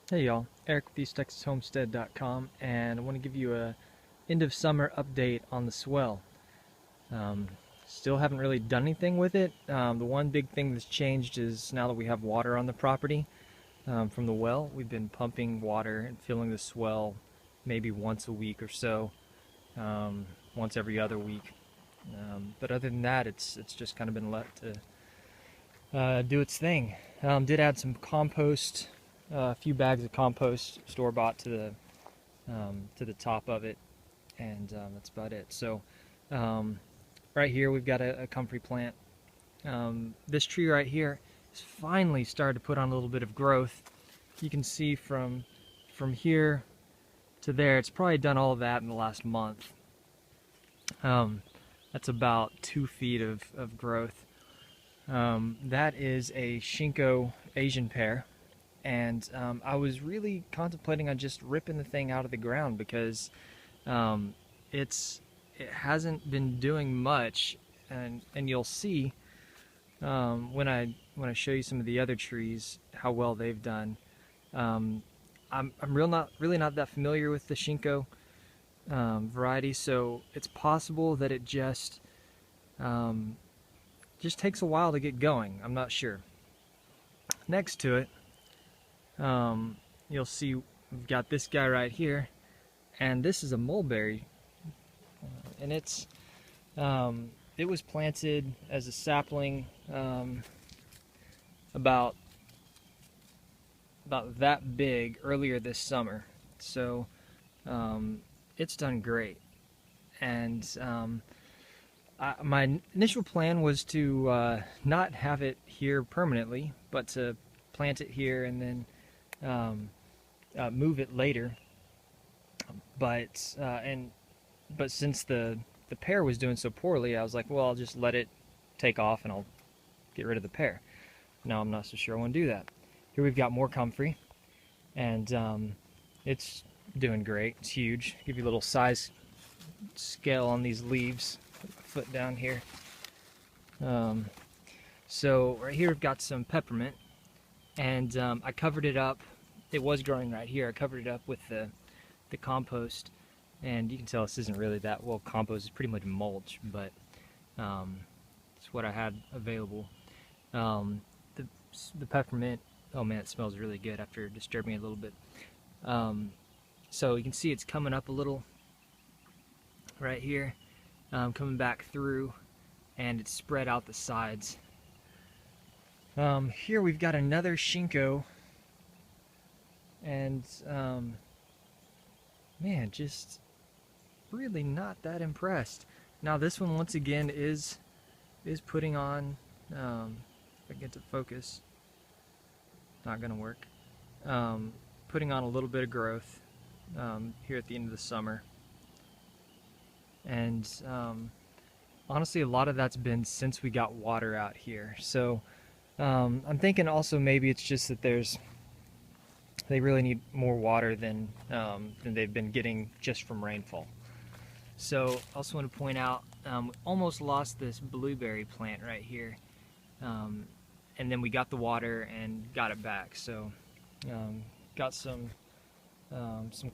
Hey y'all, Eric with EastTexasHomestead.com, and I want to give you a end of summer update on the swell. Um, Still haven't really done anything with it. The one big thing that's changed is now that we have water on the property from the well, we've been pumping water and filling the swell maybe once a week or so, once every other week. But other than that, it's just kind of been let to do its thing. Did add some compost, a few bags of compost store bought to the top of it, and that's about it. So right here we've got a comfrey plant. This tree right here has finally started to put on a little bit of growth. You can see from here to there, it's probably done all of that in the last month. That's about 2 feet of growth. That is a Cinco Asian pear, and I was really contemplating on just ripping the thing out of the ground because it hasn't been doing much, and you'll see when I show you some of the other trees how well they've done. I'm really not that familiar with the Cinco variety, so it's possible that it just takes a while to get going. I'm not sure. Next to it, you'll see we've got this guy right here, and this is a mulberry, and it was planted as a sapling about that big earlier this summer, so it's done great. And my initial plan was to not have it here permanently, but to plant it here and then move it later. But since the pear was doing so poorly, I was like, well, I'll just let it take off and I'll get rid of the pear. Now I'm not so sure I want to do that. Here we've got more comfrey, and it's doing great. It's huge. Give you a little size scale on these leaves. Put my foot down here. So right here we've got some peppermint, and I covered it up. It was growing right here. I covered it up with the compost, and you can tell this isn't really that well compost. It's pretty much mulch, but it's what I had available. The peppermint, oh man, it smells really good after disturbing it a little bit. So you can see it's coming up a little right here, coming back through, and it's spread out the sides. Here we've got another Cinco, and man, just really not that impressed. Now this one once again is putting on, if I get to focus, not gonna work, putting on a little bit of growth here at the end of the summer. And honestly, a lot of that's been since we got water out here. So I'm thinking also maybe it's just that they really need more water than they've been getting just from rainfall. So I also want to point out, we almost lost this blueberry plant right here, and then we got the water and got it back. So got some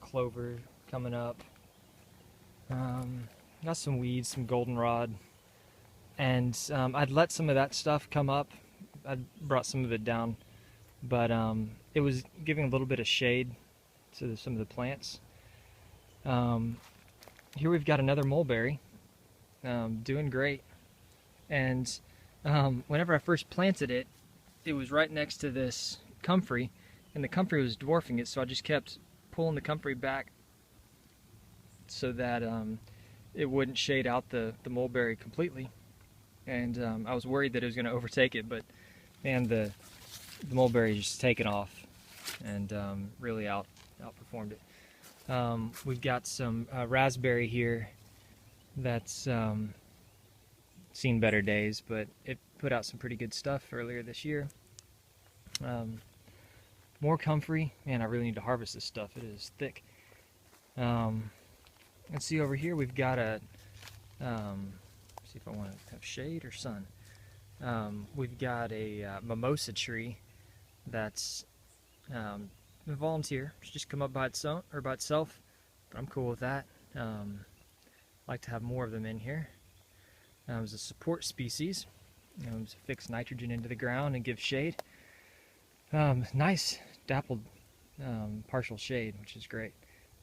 clover coming up, got some weeds, some goldenrod, and I'd let some of that stuff come up. I brought some of it down, but it was giving a little bit of shade to some of the plants. Here we've got another mulberry, doing great. And whenever I first planted it, it was right next to this comfrey, and the comfrey was dwarfing it, so I just kept pulling the comfrey back so that it wouldn't shade out the mulberry completely. And I was worried that it was going to overtake it, but man, the mulberry just taken off and really outperformed it. We've got some raspberry here that's seen better days, but it put out some pretty good stuff earlier this year. More comfrey. Man, I really need to harvest this stuff. It is thick. Let's see, over here we've got a, see if I want to have shade or sun. We've got a mimosa tree that's volunteer. It's just come up by itself, but I'm cool with that. Like to have more of them in here. It's a support species. To fix nitrogen into the ground and give shade. Nice dappled partial shade, which is great.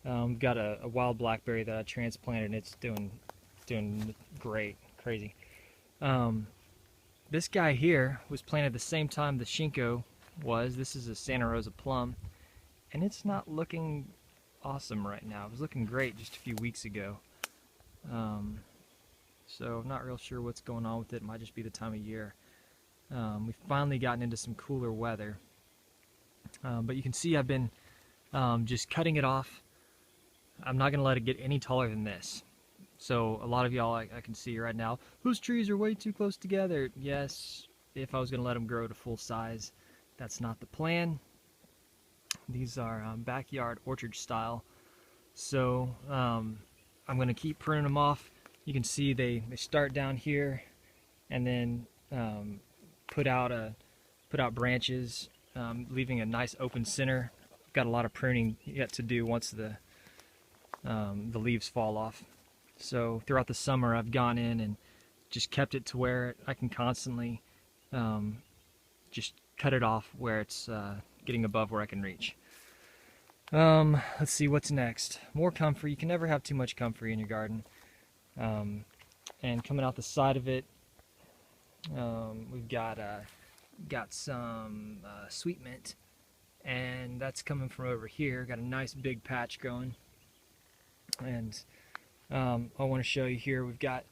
Got a wild blackberry that I transplanted, and it's doing great, crazy. This guy here was planted the same time the Cinco was. This is a Santa Rosa Plum, and it's not looking awesome right now. It was looking great just a few weeks ago. So I'm not real sure what's going on with it. It might just be the time of year. We've finally gotten into some cooler weather. But you can see I've been just cutting it off. I'm not going to let it get any taller than this. So a lot of y'all, I can see right now, those trees are way too close together. Yes, if I was going to let them grow to full size, that's not the plan. These are backyard orchard style. So I'm going to keep pruning them off. You can see they start down here and then put out branches, leaving a nice open center. Got a lot of pruning yet to do once the leaves fall off. So throughout the summer I've gone in and just kept it to where I can constantly just cut it off where it's getting above where I can reach. Let's see what's next. More comfrey. You can never have too much comfrey in your garden. And coming out the side of it, we've got some sweet mint, and that's coming from over here. Got a nice big patch growing, and I want to show you here. We've got,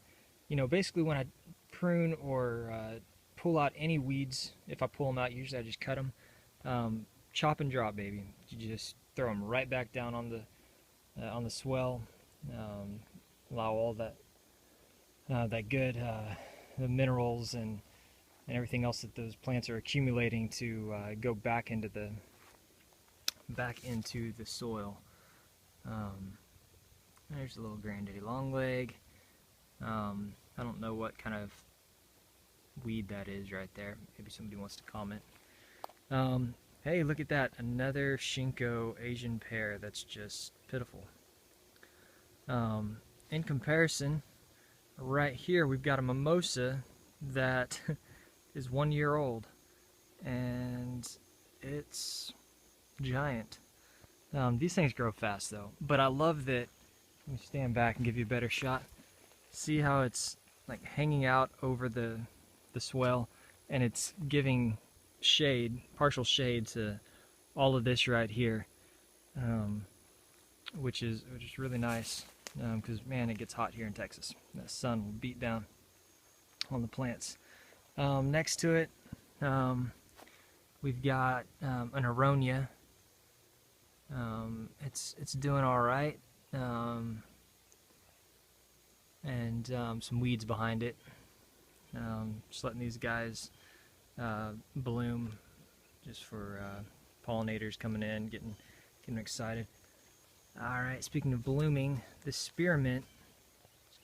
basically when I prune or pull out any weeds, if I pull them out, usually I just cut them. Chop and drop, baby. You just throw them right back down on the swell. Allow all that good the minerals and everything else that those plants are accumulating to go back into the soil. There's a little granddaddy longleg. I don't know what kind of weed that is right there. Maybe somebody wants to comment. Hey, look at that, another Cinco Asian pear that's just pitiful. In comparison, right here we've got a mimosa that is 1 year old, and it's giant. These things grow fast though, but I love that. Let me stand back and give you a better shot. See how it's like hanging out over the swell, and it's giving shade, partial shade, to all of this right here, which is really nice, because man, it gets hot here in Texas. The sun will beat down on the plants. Next to it, we've got an aronia. It's doing all right, and some weeds behind it. Just letting these guys bloom, just for pollinators coming in, getting excited. Alright, speaking of blooming, this spearmint,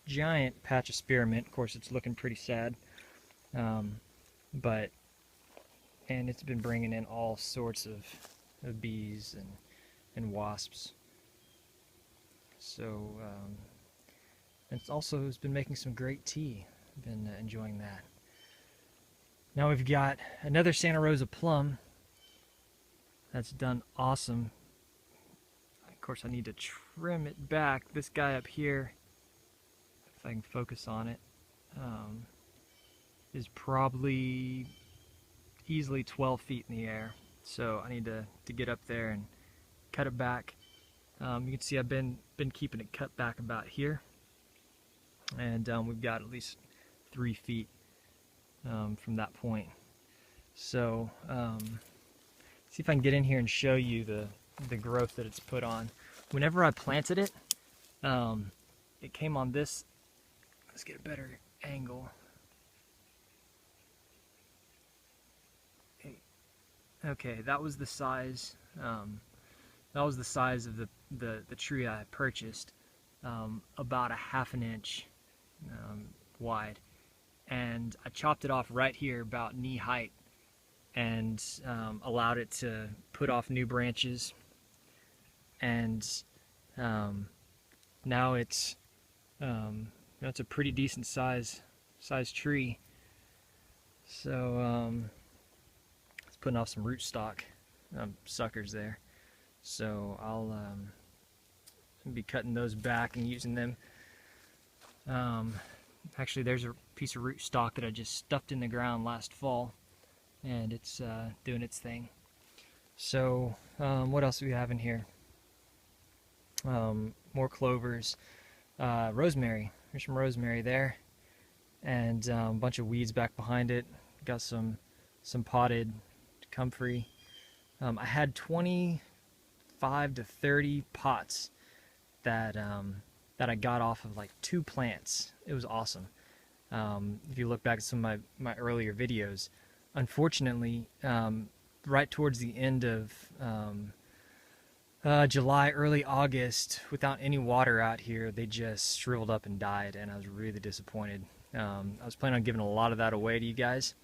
giant patch of spearmint. Of course, it's looking pretty sad, but and it's been bringing in all sorts of bees and wasps. So it's been making some great tea. Been enjoying that. Now we've got another Santa Rosa Plum that's done awesome. Of course, I need to trim it back. This guy up here, if I can focus on it, is probably easily 12 feet in the air. So I need to get up there and cut it back. You can see I've been keeping it cut back about here, and we've got at least 3 feet from that point. So see if I can get in here and show you the growth that it's put on. Whenever I planted it, it came on this. Let's get a better angle. Okay, that was the size. That was the size of the tree I purchased, about 1/2 inch wide, and I chopped it off right here about knee height, and allowed it to put off new branches, and now it's it's a pretty decent size tree. So it's putting off some rootstock suckers there. So I'll be cutting those back and using them. Actually, there's a piece of rootstock that I just stuffed in the ground last fall, and it's doing its thing. So what else do we have in here? More clovers, rosemary. There's some rosemary there, and a bunch of weeds back behind it. Got some potted comfrey. I had 25 to 30 pots that I got off of like 2 plants. It was awesome. If you look back at some of my earlier videos, unfortunately, right towards the end of July, early August, without any water out here, they just shriveled up and died, and I was really disappointed. I was planning on giving a lot of that away to you guys,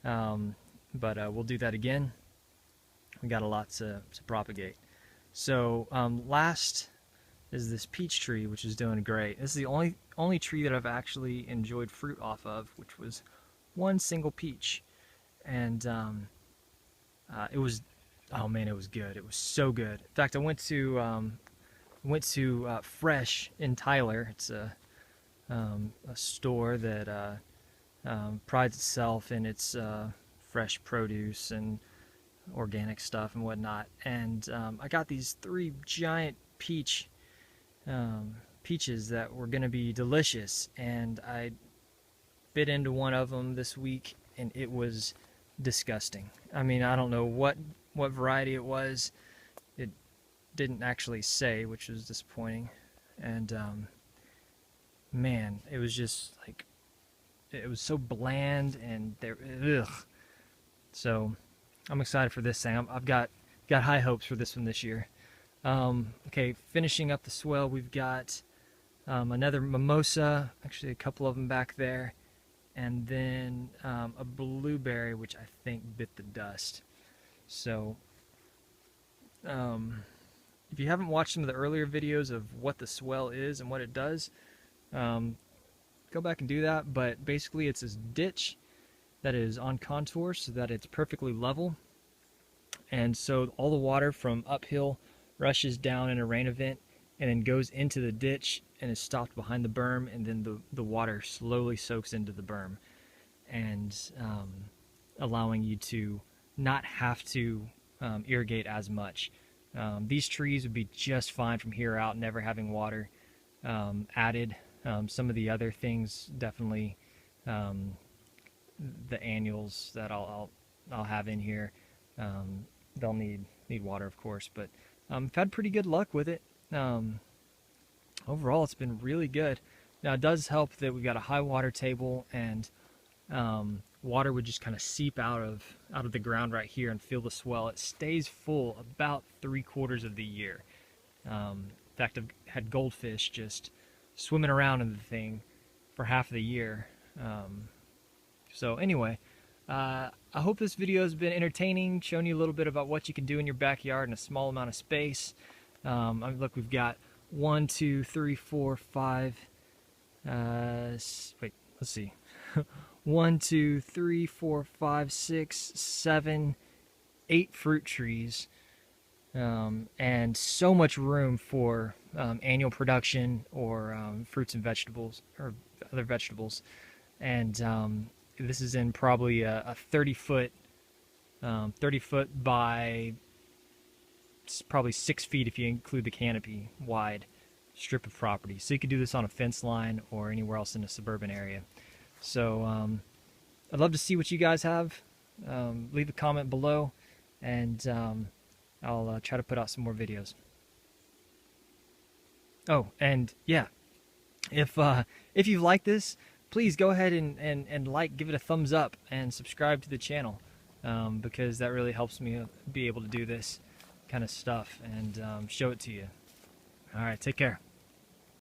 but we'll do that again. We got a lot to propagate. So last is this peach tree, which is doing great. This is the only tree that I've actually enjoyed fruit off of, which was one single peach, and it was, oh man, it was good. It was so good. In fact, I went to Fresh in Tyler. It's a store that prides itself in its fresh produce and organic stuff and whatnot. And I got these 3 giant peaches that were going to be delicious, and I bit into one of them this week, and it was disgusting. I mean, I don't know what variety it was. It didn't actually say, which was disappointing. And man, it was just like, it was so bland, and ugh. So I'm excited for this thing. I've got high hopes for this one this year. Okay, finishing up the swale, we've got another mimosa, actually a couple of them back there, and then a blueberry, which I think bit the dust. So if you haven't watched some of the earlier videos of what the swale is and what it does, go back and do that. But basically it's this ditch that is on contour so that it's perfectly level, and so all the water from uphill rushes down in a rain event and then goes into the ditch and is stopped behind the berm, and then the water slowly soaks into the berm, and allowing you to not have to irrigate as much. These trees would be just fine from here out, never having water added. Some of the other things, definitely the annuals that I'll have in here, they'll need water, of course, but I've had pretty good luck with it. Overall, it's been really good. Now, it does help that we've got a high water table, and water would just kind of seep out of the ground right here and fill the swell. It stays full about 3/4 of the year. In fact, I've had goldfish just swimming around in the thing for half the year. So anyway, I hope this video has been entertaining, showing you a little bit about what you can do in your backyard in a small amount of space. Look, we've got 1, 2, 3, 4, 5. Wait, let's see. 1, 2, 3, 4, 5, 6, 7, 8 fruit trees, and so much room for annual production or fruits and vegetables or other vegetables. And this is in probably a 30 foot by probably 6 feet if you include the canopy wide strip of property. So you could do this on a fence line or anywhere else in a suburban area. So I'd love to see what you guys have. Leave a comment below, and I'll try to put out some more videos. Oh, and yeah, if you like this, please go ahead and like, give it a thumbs up, and subscribe to the channel, because that really helps me be able to do this kind of stuff and show it to you. All right, take care.